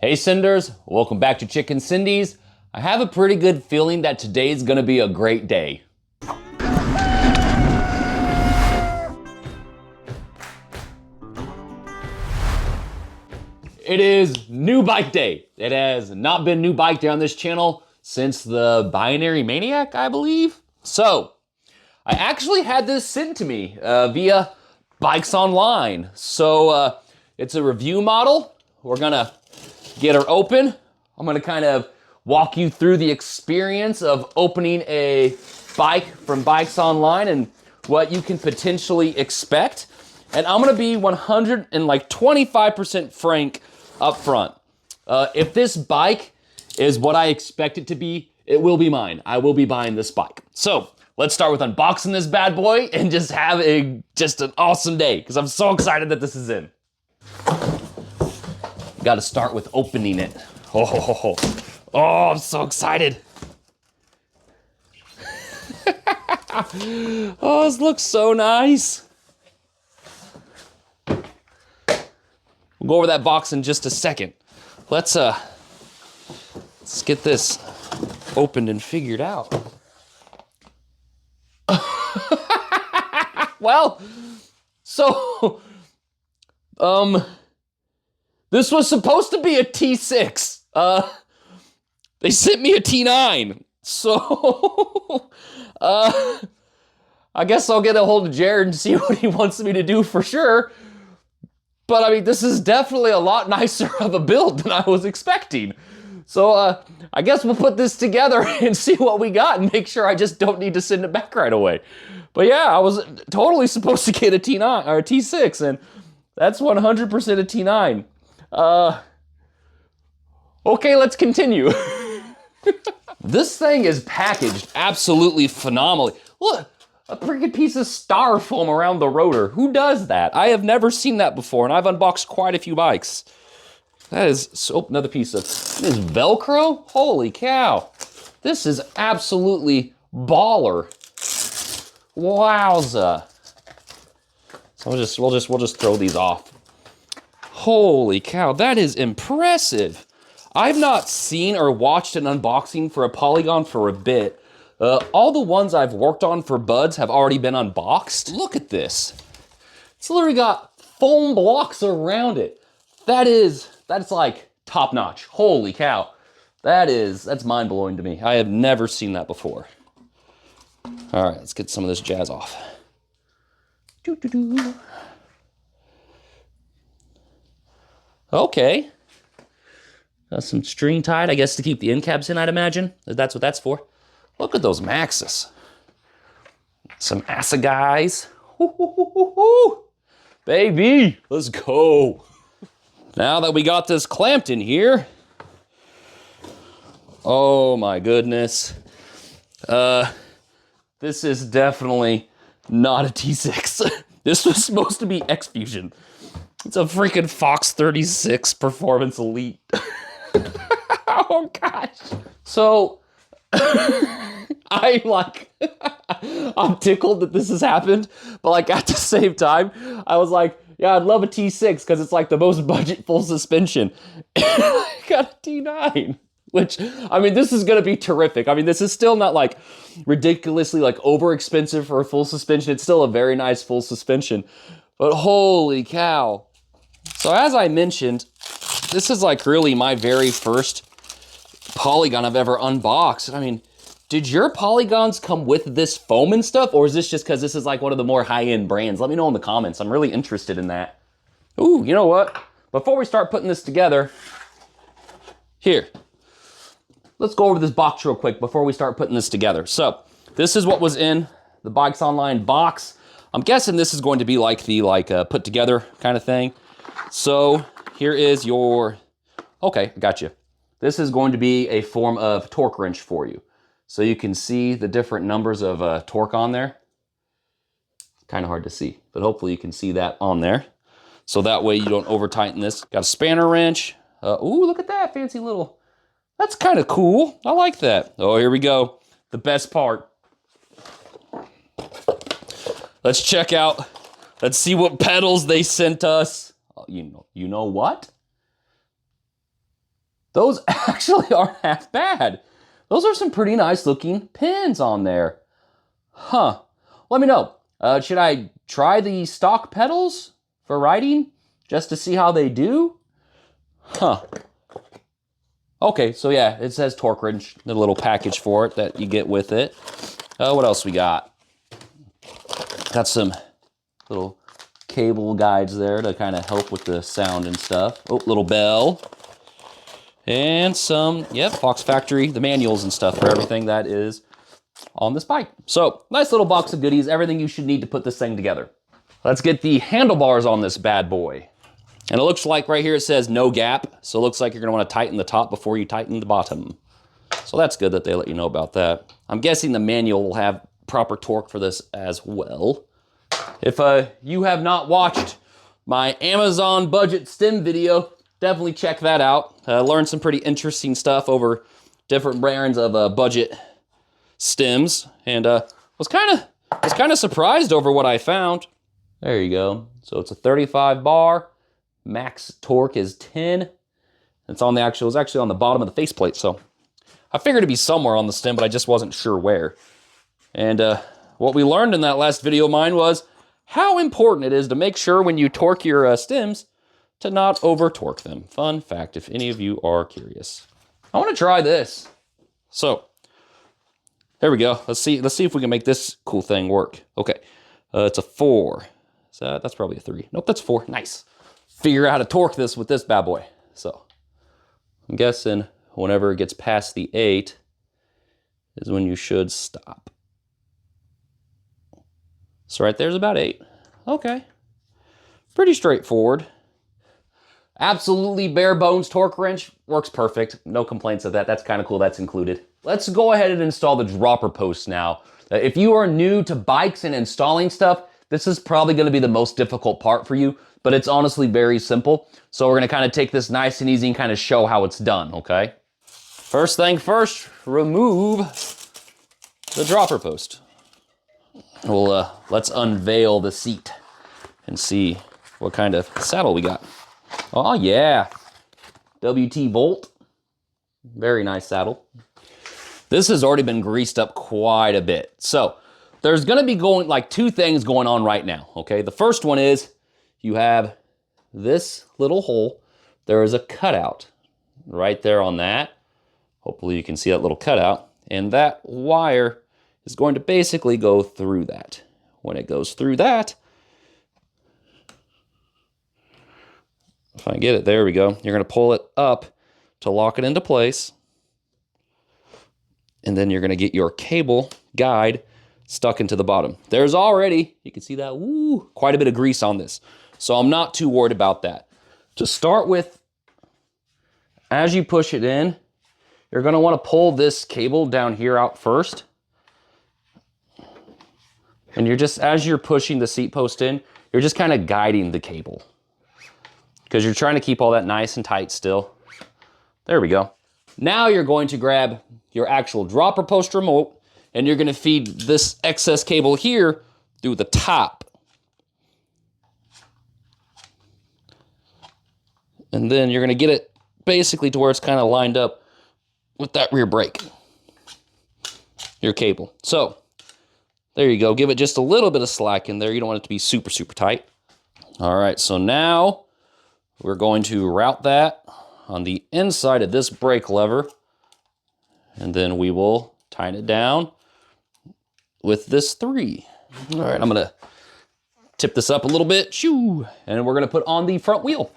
Hey Cinders, welcome back to Chicken Cindy's. I have a pretty good feeling that today's gonna be a great day. It is new bike day. It has not been new bike day on this channel since the Binary Maniac, I believe. So, I actually had this sent to me via Bikes Online. So, it's a review model. We're gonna get her open. I'm gonna kind of walk you through the experience of opening a bike from Bikes Online and what you can potentially expect. And I'm gonna be 125% frank up front. If this bike is what I expect it to be, it will be mine. I will be buying this bike. So let's start with unboxing this bad boy and just have just an awesome day because I'm so excited that this is in. Got to start with opening it. Oh, I'm so excited. Oh, this looks so nice. We'll go over that box in just a second. Let's get this opened and figured out. Well, so, this was supposed to be a T6. They sent me a T9. So, I guess I'll get a hold of Jared and see what he wants me to do for sure. But I mean, this is definitely a lot nicer of a build than I was expecting. So, I guess we'll put this together and see what we got and make sure I just don't need to send it back right away. But yeah, I was totally supposed to get a T9 or a T6, and that's 100% a T9. Okay, let's continue. This thing is packaged absolutely phenomenally. Look, a freaking piece of styrofoam around the rotor. Who does that? I have never seen that before, and I've unboxed quite a few bikes. That is, so another piece of, this is Velcro? Holy cow. This is absolutely baller. Wowza. So we'll just throw these off. Holy cow, that is impressive. I've not seen or watched an unboxing for a Polygon for a bit. All the ones I've worked on for buds have already been unboxed. Look at this. It's literally got foam blocks around it. That's like top notch. Holy cow. That's mind blowing to me. I have never seen that before. All right, let's get some of this jazz off. Doo-doo-doo. Okay. Some string tied, I guess, to keep the end caps in, I'd imagine. That's what that's for. Look at those Maxxis. Some assegais. Baby, let's go. Now that we got this clamped in here. Oh my goodness. This is definitely not a T6. This was supposed to be X-Fusion. It's a freaking Fox 36 Performance Elite. Oh gosh. So, I'm tickled that this has happened, but like at the same time, I was like, yeah, I'd love a T6 because it's like the most budget full suspension. I got a T9, which, I mean, this is gonna be terrific. I mean, this is still not like ridiculously like over expensive for a full suspension. It's still a very nice full suspension, but holy cow. So as I mentioned, this is like really my very first Polygon I've ever unboxed. I mean, did your Polygons come with this foam and stuff, or is this just because this is like one of the more high-end brands? Let me know in the comments. I'm really interested in that. Ooh, you know what? Before we start putting this together, here, let's go over this box real quick before we start putting this together. So, this is what was in the Bikes Online box. I'm guessing this is going to be like the put together kind of thing. So, here is your, okay, I got you. This is going to be a form of torque wrench for you. So you can see the different numbers of torque on there. Kind of hard to see, but hopefully you can see that on there. So that way you don't over tighten this. Got a spanner wrench. Ooh, look at that fancy little, that's kind of cool. I like that. Oh, here we go. The best part. Let's check out, let's see what pedals they sent us. You know what? those actually aren't half bad. Those are some pretty nice looking pins on there. Huh. Let me know. Should I try the stock pedals for riding just to see how they do? Huh. Okay, so yeah, it says torque wrench, the little package for it that you get with it. What else we got? Got some little cable guides there to kind of help with the sound and stuff. Oh, little bell. And some, yep, Fox Factory, the manuals and stuff for everything that is on this bike. So, nice little box of goodies, everything you should need to put this thing together. Let's get the handlebars on this bad boy. And it looks like right here it says no gap, so it looks like you're gonna wanna tighten the top before you tighten the bottom. So that's good that they let you know about that. I'm guessing the manual will have proper torque for this as well. If you have not watched my Amazon budget stem video, definitely check that out. Learned some pretty interesting stuff over different brands of budget stems, and was kind of surprised over what I found. There you go. So it's a 35 bar. Max torque is 10. It's on the actual. It's actually on the bottom of the faceplate. So I figured it'd be somewhere on the stem, but I just wasn't sure where. And what we learned in that last video of mine was how important it is to make sure when you torque your stems to not over torque them. Fun fact, if any of you are curious. I want to try this. So there we go. Let's see if we can make this cool thing work. Okay, it's a 4. So that's probably a 3. Nope, that's 4. Nice. Figure out how to torque this with this bad boy. So I'm guessing whenever it gets past the 8 is when you should stop. So right there's about 8. Okay. Pretty straightforward. Absolutely bare bones torque wrench. Works perfect. No complaints of that. That's kind of cool. That's included. Let's go ahead and install the dropper post now. If you are new to bikes and installing stuff, this is probably going to be the most difficult part for you, but it's honestly very simple. So we're going to kind of take this nice and easy and kind of show how it's done, okay? First thing first, remove the dropper post. Well, let's unveil the seat and see what kind of saddle we got. Oh yeah, WT Volt, very nice saddle. This has already been greased up quite a bit. So there's gonna be like 2 things going on right now, okay? The first one is you have this little hole. There is a cutout right there on that. Hopefully you can see that little cutout. And that wire is going to basically go through that. When it goes through that, if I get it, there we go. You're gonna pull it up to lock it into place. And then you're gonna get your cable guide stuck into the bottom. There's already, you can see that, woo, quite a bit of grease on this. So I'm not too worried about that. To start with, as you push it in, you're gonna wanna pull this cable down here out first. And you're just, as you're pushing the seat post in, you're just kind of guiding the cable, because you're trying to keep all that nice and tight still. There we go. Now you're going to grab your actual dropper post remote, and you're gonna feed this excess cable here through the top. And then you're gonna get it basically to where it's kind of lined up with that rear brake, your cable. So there you go. Give it just a little bit of slack in there. You don't want it to be super, super tight. All right, so now we're going to route that on the inside of this brake lever, and then we will tighten it down with this 3. All right, I'm gonna tip this up a little bit, shoo, and we're gonna put on the front wheel.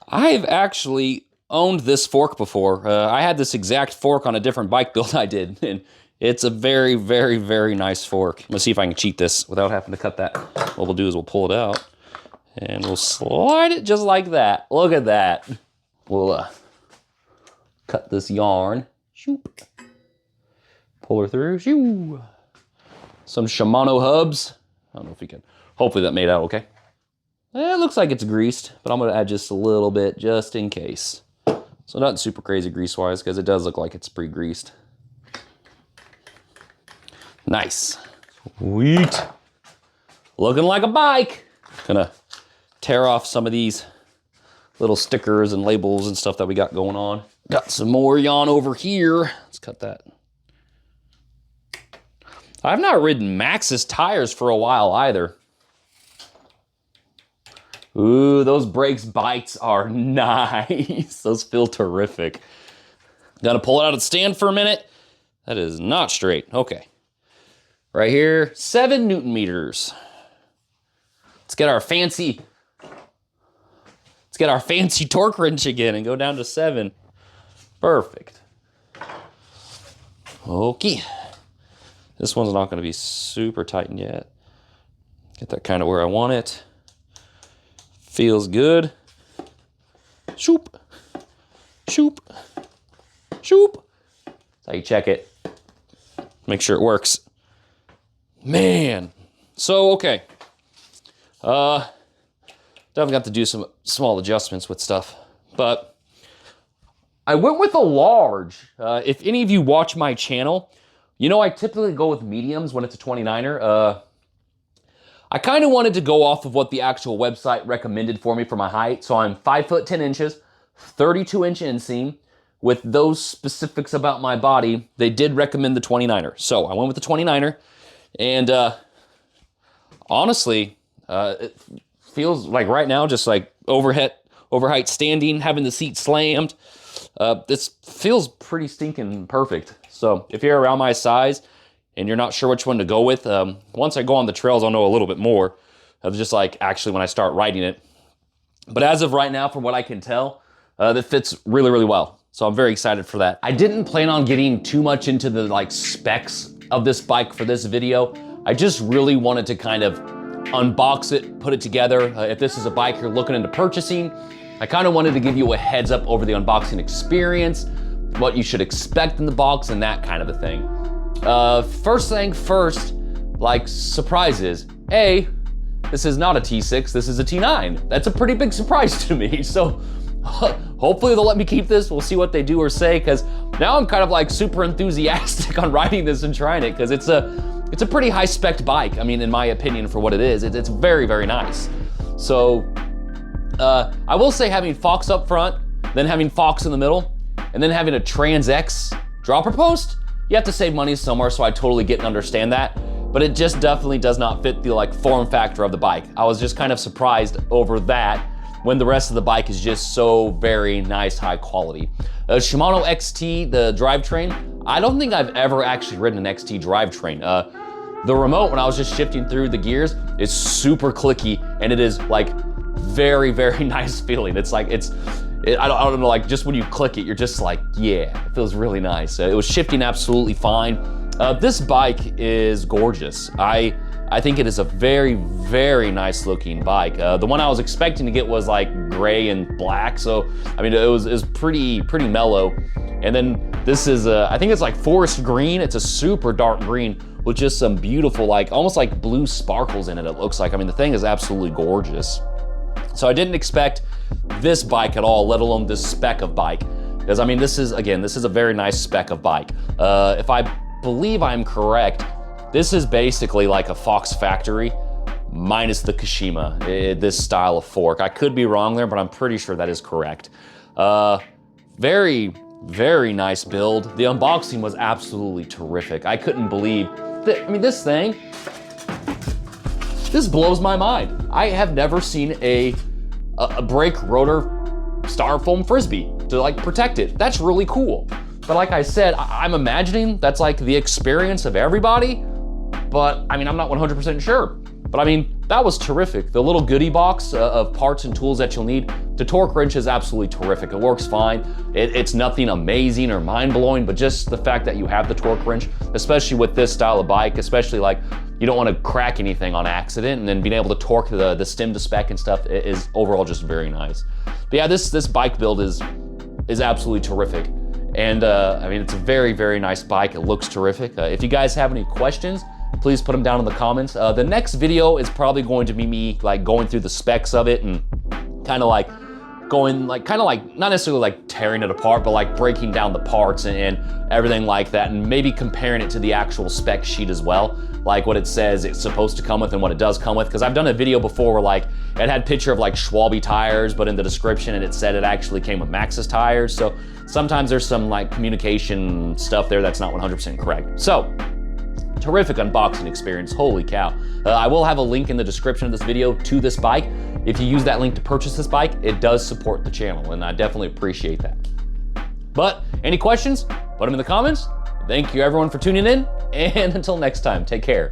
I've actually owned this fork before. I had this exact fork on a different bike build I did, and it's a very, very, very nice fork. I'm gonna see if I can cheat this without having to cut that. What we'll do is we'll pull it out, and we'll slide it just like that. Look at that. We'll cut this yarn, shoop, pull her through, shoo. Some Shimano hubs. I don't know if you can, hopefully that made out okay. It looks like it's greased, but I'm gonna add just a little bit just in case. So not super crazy grease-wise, because it does look like it's pre-greased. Nice. Sweet. Looking like a bike. Gonna tear off some of these little stickers and labels and stuff that we got going on. Got some more yawn over here. Let's cut that. I've not ridden Maxxis tires for a while either. Ooh, those brakes bites are nice. Those feel terrific. Gotta pull it out of the stand for a minute. That is not straight. Okay. Right here, 7 Newton meters. Let's get our fancy torque wrench again and go down to 7. Perfect. Okay. This one's not going to be super tightened yet. Get that kind of where I want it. Feels good. Shoop. Shoop. Shoop. That's how you check it. Make sure it works. Man. So, okay. Definitely got to do some small adjustments with stuff. But I went with a large. If any of you watch my channel, you know I typically go with mediums when it's a 29er. I kind of wanted to go off of what the actual website recommended for me for my height. So I'm 5 foot 10 inches, 32-inch inseam. With those specifics about my body, they did recommend the 29er. So I went with the 29er. And honestly, it feels like right now, just like overheight standing, having the seat slammed. This feels pretty stinking perfect. So if you're around my size and you're not sure which one to go with, once I go on the trails, I'll know a little bit more. Just like actually when I start riding it. But as of right now, from what I can tell, that fits really, really well. So I'm very excited for that. I didn't plan on getting too much into the like specs of this bike for this video. I just really wanted to kind of unbox it, put it together. If this is a bike you're looking into purchasing, I kind of wanted to give you a heads up over the unboxing experience, what you should expect in the box and that kind of a thing. First thing first, like surprises. This is not a T6, this is a T9. That's a pretty big surprise to me. So hopefully they'll let me keep this. We'll see what they do or say, because now I'm kind of like super enthusiastic on riding this and trying it, because it's a pretty high spec bike. I mean, in my opinion, for what it is, it's very, very nice. So I will say having Fox up front, then having Fox in the middle, and then having a Trans X dropper post, you have to save money somewhere, so I totally get and understand that. But it just definitely does not fit the like form factor of the bike. I was just kind of surprised over that when the rest of the bike is just so very nice, high quality. Shimano XT, the drivetrain, I don't think I've ever actually ridden an XT drivetrain. The remote, when I was just shifting through the gears, is super clicky, and it is like very, very nice feeling. It's like, I don't know, like just when you click it, you're just like, yeah, it feels really nice. It was shifting absolutely fine. This bike is gorgeous. I think it is a very, very nice looking bike. The one I was expecting to get was like gray and black. So, I mean, it was pretty mellow. And then this is, I think it's like forest green. It's a super dark green with just some beautiful, like almost like blue sparkles in it, it looks like. I mean, the thing is absolutely gorgeous. So I didn't expect this bike at all, let alone this spec of bike. Because I mean, this is a very nice spec of bike. If I believe I'm correct, this is basically like a Fox factory minus the Kashima, this style of fork. I could be wrong there, but I'm pretty sure that is correct. Very, very nice build. The unboxing was absolutely terrific. I couldn't believe that, I mean, this blows my mind. I have never seen a brake rotor styrofoam frisbee to like protect it. That's really cool. But like I said, I'm imagining that's like the experience of everybody. But I mean, I'm not 100% sure. But I mean, that was terrific. The little goodie box of parts and tools that you'll need. The torque wrench is absolutely terrific. It works fine. It's nothing amazing or mind-blowing, but just the fact that you have the torque wrench, especially with this style of bike, especially like you don't want to crack anything on accident, and then being able to torque the stem to spec and stuff is overall just very nice. But yeah, this bike build is absolutely terrific. And I mean, it's a very, very nice bike. It looks terrific. If you guys have any questions, please put them down in the comments. The next video is probably going to be me like going through the specs of it and kind of like going like, kind of like, not necessarily like tearing it apart, but like breaking down the parts and everything like that, and maybe comparing it to the actual spec sheet as well, like what it says it's supposed to come with and what it does come with. Because I've done a video before where like it had a picture of like Schwalbe tires, but in the description it said it actually came with Maxxis tires. So sometimes there's some like communication stuff there that's not 100% correct. So terrific unboxing experience, holy cow. I will have a link in the description of this video to this bike. If you use that link to purchase this bike, it does support the channel, and I definitely appreciate that. But any questions, put them in the comments. Thank you everyone for tuning in, and until next time, take care.